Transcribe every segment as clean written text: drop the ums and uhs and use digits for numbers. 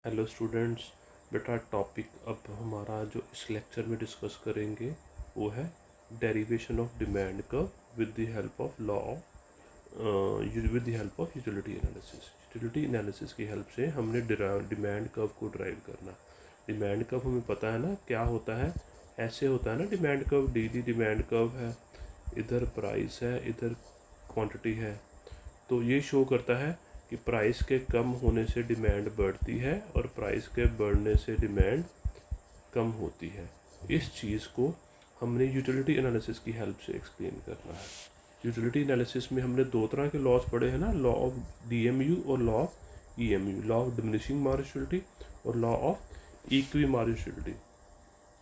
Hello students, बेटा topic अब हमारा जो इस लेक्चर में डिस्कस करेंगे वो है derivation of demand curve with the help of law with the help of utility analysis. Utility analysis की हेल्प से हमने डिमांड कर्व को ड्राइव करना। डिमांड कर्व हमें पता है ना क्या होता है, ऐसे होता है ना demand curve. D demand curve है, इधर प्राइस है, इधर क्वांटिटी है। तो ये शो करता है कि प्राइस के कम होने से डिमांड बढ़ती है और प्राइस के बढ़ने से डिमांड कम होती है। इस चीज़ को हमने यूटिलिटी एनालिसिस की हेल्प से एक्सप्लेन करना है। यूटिलिटी एनालिसिस में हमने दो तरह के लॉस पढ़े हैं ना, लॉ ऑफ डीएमयू और law of EMU, law of diminishing marginality और लॉ ऑफ इक्वी मार्जिनलिटी।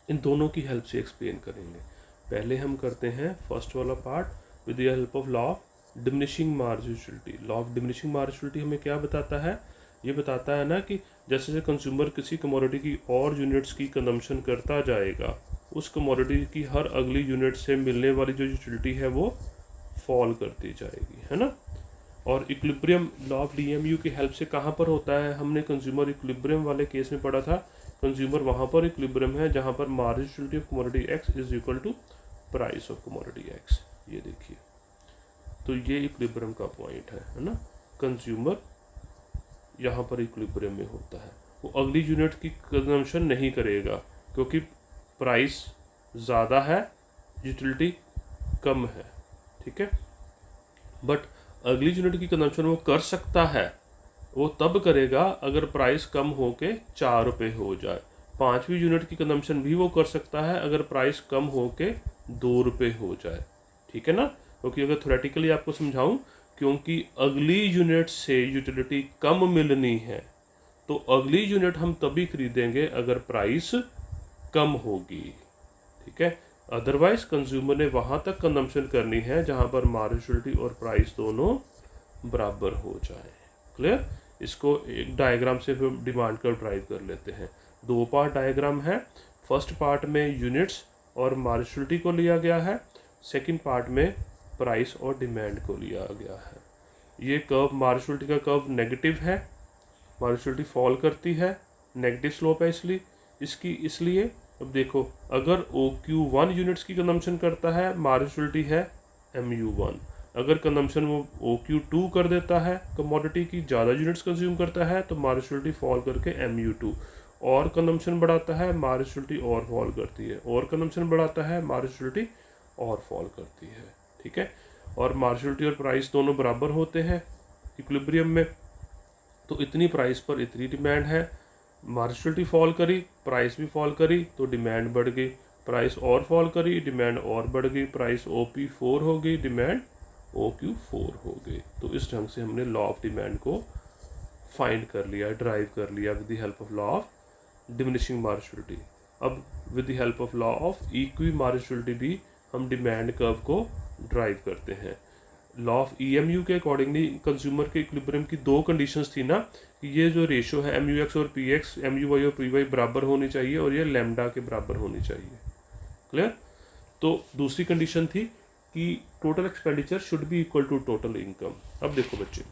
इन दोनों की हेल्प से एक्सप्लेन करेंगे। पहले हम करते हैं फर्स्ट वाला part with the help of law of diminishing marginality. Law of diminishing marginality हमें क्या बताता है? ये बताता है ना कि जैसे जैसे कंज्यूमर किसी कमोडिटी की और यूनिट्स की कंजम्पशन करता जाएगा, उस कमोडिटी की हर अगली यूनिट से मिलने वाली जो यूटिलिटी है वो फॉल करती जाएगी, है ना। और इक्विलिब्रियम लॉ ऑफ डीएमयू की हेल्प से कहाँ पर होता है? हमने कंज्यूमर इक्विलिब्रियम वाले केस में पढ़ा था। कंज्यूमर वहाँ पर इक्विलिब्रियम है जहाँ पर marginality of commodity X is equal to price of commodity X. ये देखिए, तो ये इक्विलिब्रियम का पॉइंट है ना। कंज्यूमर यहाँ पर इक्विलिब्रियम में होता है, वो अगली यूनिट की कंजम्पशन नहीं करेगा क्योंकि प्राइस ज़्यादा है, यूटिलिटी कम है, ठीक है। बट अगली यूनिट की कंजम्पशन वो कर सकता है, वो तब करेगा अगर प्राइस कम हो के 4 रुपये हो जाए। 5वीं यूनिट की कंजम्पशन भी वो कर सकता है अगर प्राइस कम हो के 2 रुपये हो जाए, ठीक है ना। क्योंकि अगर थ्योरेटिकली आपको समझाऊं, क्योंकि अगली यूनिट से यूटिलिटी कम मिलनी है तो अगली यूनिट हम तभी खरीदेंगे अगर प्राइस कम होगी, ठीक है। अदरवाइज कंज्यूमर ने वहाँ तक कंजम्पशन करनी है जहाँ पर मार्जिनलिटी और प्राइस दोनों बराबर हो जाए। क्लियर? इसको एक डायग्राम से फिर डिमांड कर्व ड्राइव कर लेते हैं। 2 पार्ट डायग्राम है। फर्स्ट पार्ट में यूनिट्स और मार्जिनलिटी को लिया गया है, सेकंड पार्ट में प्राइस और डिमांड को लिया गया है। ये कर्व मार्जिनलिटी का कर्व नेगेटिव है, मार्जिनलिटी फॉल करती है, नेगेटिव स्लोप है इसलिए अब देखो, अगर OQ1 यूनिट्स की कंजम्पशन करता है, मार्जिनलिटी है MU1। अगर कंजम्पशन वो OQ2 कर देता है, कमोडिटी की ज़्यादा यूनिट्स कंज्यूम करता है, तो मार्जिनलिटी फॉल करके MU2। और कंजम्पशन बढ़ाता है, मार्जिनलिटी और फॉल करती है, और कंजम्पशन बढ़ाता है, मार्जिनलिटी और फॉल करती है, ठीक है। और मार्जिनलिटी और प्राइस दोनों बराबर होते हैं इक्विलिब्रियम में, तो इतनी प्राइस पर इतनी डिमांड है। मार्जिनलिटी फॉल करी, प्राइस भी फॉल करी तो डिमांड बढ़ गई, प्राइस और फॉल करी, डिमांड और बढ़ गई, प्राइस OP4 हो गई, डिमांड OQ4 हो गई। तो इस ढंग से हमने लॉ ऑफ डिमांड को फाइंड कर लिया, ड्राइव कर लिया with the help of law of diminishing marginality. अब with the help of law of equi marginality भी हम डिमांड कर्व को ड्राइव करते हैं। लॉ ऑफ EMU के अकॉर्डिंगली कंज्यूमर के इक्विलिब्रियम की 2 कंडीशंस थी ना, कि ये जो रेशो है MUX और PX, MUY और PY बराबर होनी चाहिए और ये लैम्डा के बराबर होनी चाहिए। क्लियर? तो दूसरी कंडीशन थी कि total expenditure should be equal to total income. अब देखो बच्चे,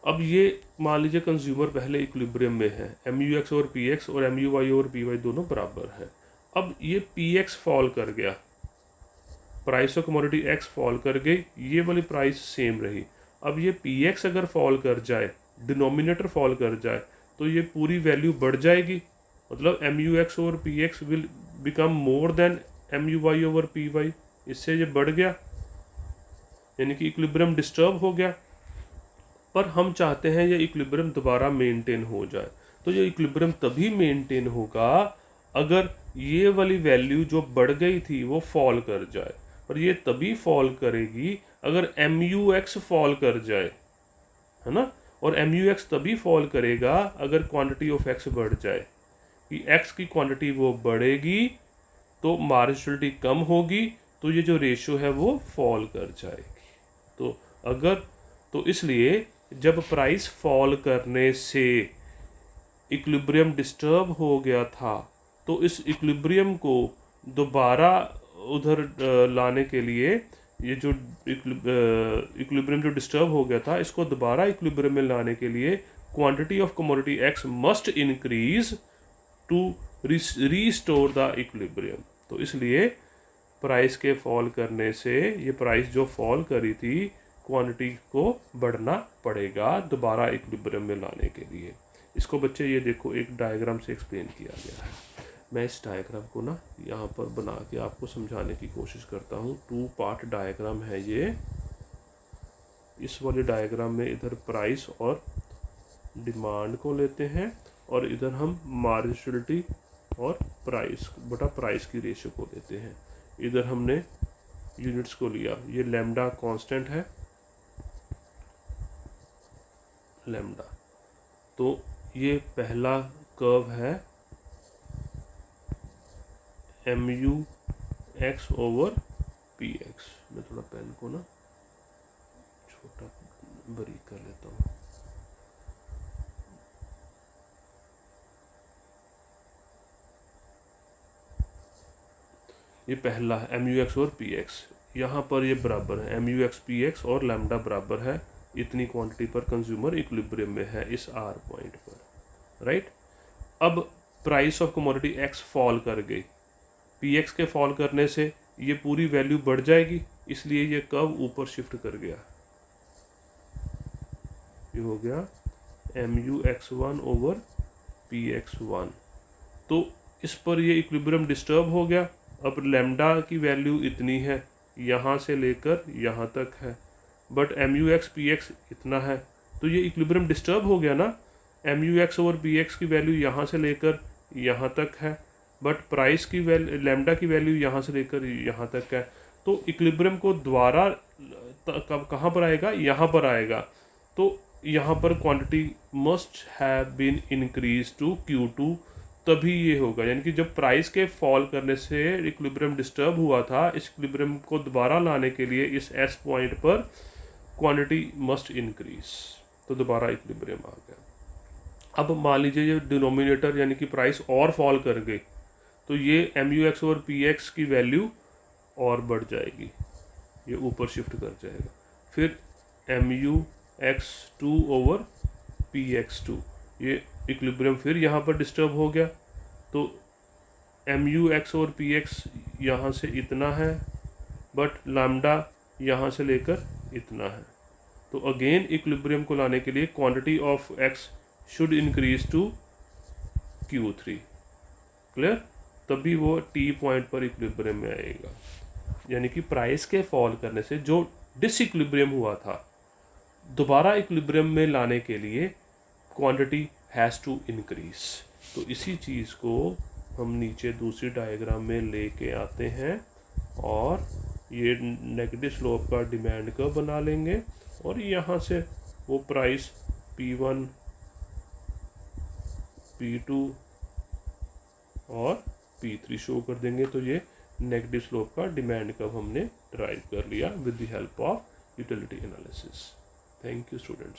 अब ये मान लीजिए कंज्यूमर पहले इक्विलिब्रियम में है, MUX और PX और MUY और PY दोनों बराबर है। अब ये PX फॉल कर गया, price of commodity x fall कर गई, ये वाली प्राइस सेम रही। अब ये PX अगर फॉल कर जाए, डिनोमिनेटर फॉल कर जाए, तो ये पूरी वैल्यू बढ़ जाएगी। मतलब MUX और PX will become more than MUY over PY। इससे ये बढ़ गया, यानी कि इक्विलिब्रियम डिस्टर्ब हो गया। पर हम चाहते हैं ये इक्विलिब्रियम दोबारा मेंटेन हो जाए। तो ये इक्विलिब्रियम तभी मेंटेन होगा अगर ये वाली वैल्यू जो बढ़ गई थी वो फॉल कर जाए। और ये तभी फॉल करेगी अगर MUX फॉल कर जाए, है ना। और MUX तभी फॉल करेगा अगर क्वांटिटी ऑफ X बढ़ जाए, कि X की क्वांटिटी वो बढ़ेगी तो मार्जिनलिटी कम होगी, तो ये जो रेशियो है वो फॉल कर जाएगी। तो इसलिए जब प्राइस फॉल करने से इक्विलिब्रियम डिस्टर्ब हो गया था, तो इस इक्विलिब्रियम को दोबारा उधर लाने के लिए, ये जो इक्विलिब्रियम जो डिस्टर्ब हो गया था, इसको दोबारा इक्विलिब्रियम में लाने के लिए quantity of commodity X must increase to restore the equilibrium. तो इसलिए प्राइस के फॉल करने से ये प्राइस जो फॉल करी थी क्वांटिटी को बढ़ना पड़ेगा दोबारा इक्विलिब्रियम में लाने के लिए। इसको बच्चे ये देखो एक डायग्राम से एक्सप्लेन किया गया है। मैं इस डायग्राम को ना यहाँ पर बना के आपको समझाने की कोशिश करता हूँ। 2 पार्ट डायग्राम है ये। इस वाले डायग्राम में इधर प्राइस और डिमांड को लेते हैं और इधर हम मार्जिनलिटी और प्राइस बटा प्राइस की रेशियो को लेते हैं। इधर हमने यूनिट्स को लिया, ये लैम्डा कांस्टेंट है, लैम्डा। तो ये पहला कर्व है MUX ओवर PX। मैं थोड़ा पेन को ना छोटा बारीक कर लेता हूँ। ये पहला है MUX और PX। यहाँ पर ये बराबर है, MUX PX और लैम्डा बराबर है इतनी क्वांटिटी पर कंज्यूमर इक्विलिब्रियम में है इस R पॉइंट पर, राइट। अब price of commodity X fall कर गई, PX के फॉल करने से ये पूरी वैल्यू बढ़ जाएगी, इसलिए ये कर्व ऊपर शिफ्ट कर गया। ये हो गया MUX1 ओवर PX1। तो इस पर ये इक्विलिब्रियम डिस्टर्ब हो गया। अब लैम्डा की वैल्यू इतनी है, यहाँ से लेकर यहाँ तक है, बट MUX PX इतना है, तो ये इक्विलिब्रियम डिस्टर्ब हो गया ना। MUX ओवर PX की वैल्यू यहाँ से लेकर यहाँ तक है, बट प्राइस की वैल्यू लैम्डा की वैल्यू यहाँ से लेकर यहाँ तक है। तो इक्विलिब्रियम को द्वारा कहाँ पर आएगा, यहाँ पर आएगा। तो यहाँ पर quantity must have been increase to Q2, तभी ये होगा। यानी कि जब प्राइस के फॉल करने से इक्विलिब्रियम डिस्टर्ब हुआ था, इस इक्विलिब्रियम को दोबारा लाने के लिए इस S पॉइंट पर क्वांटिटी मस्ट इंक्रीज, तो दोबारा इक्विलिब्रियम आ गया। अब मान लीजिए ये डिनोमिनेटर यानी कि प्राइस और फॉल कर गई, तो ये MUX और PX की वैल्यू और बढ़ जाएगी, ये ऊपर शिफ्ट कर जाएगा। फिर MUX2 ओवर PX2, ये इक्विलिब्रियम फिर यहाँ पर डिस्टर्ब हो गया। तो MUX और PX यहाँ से इतना है, बट लैम्डा यहाँ से लेकर इतना है। तो अगेन इक्विलिब्रियम को लाने के लिए quantity of X should increase to Q3, clear. तभी वो T पॉइंट पर इक्विलिब्रियम में आएगा। यानी कि प्राइस के फॉल करने से जो डिसइक्विलिब्रियम हुआ था, दोबारा इक्विलिब्रियम में लाने के लिए क्वांटिटी हैज़ टू इंक्रीज। तो इसी चीज़ को हम नीचे दूसरी डायग्राम में लेके आते हैं और ये नेगेटिव स्लोप का डिमांड कर्व बना लेंगे और यहाँ से वो प्राइस P1, P2 और P3 शो कर देंगे। तो ये नेगेटिव स्लोप का डिमांड कर्व हमने ड्राइव कर लिया with the help of utility analysis. Thank you students.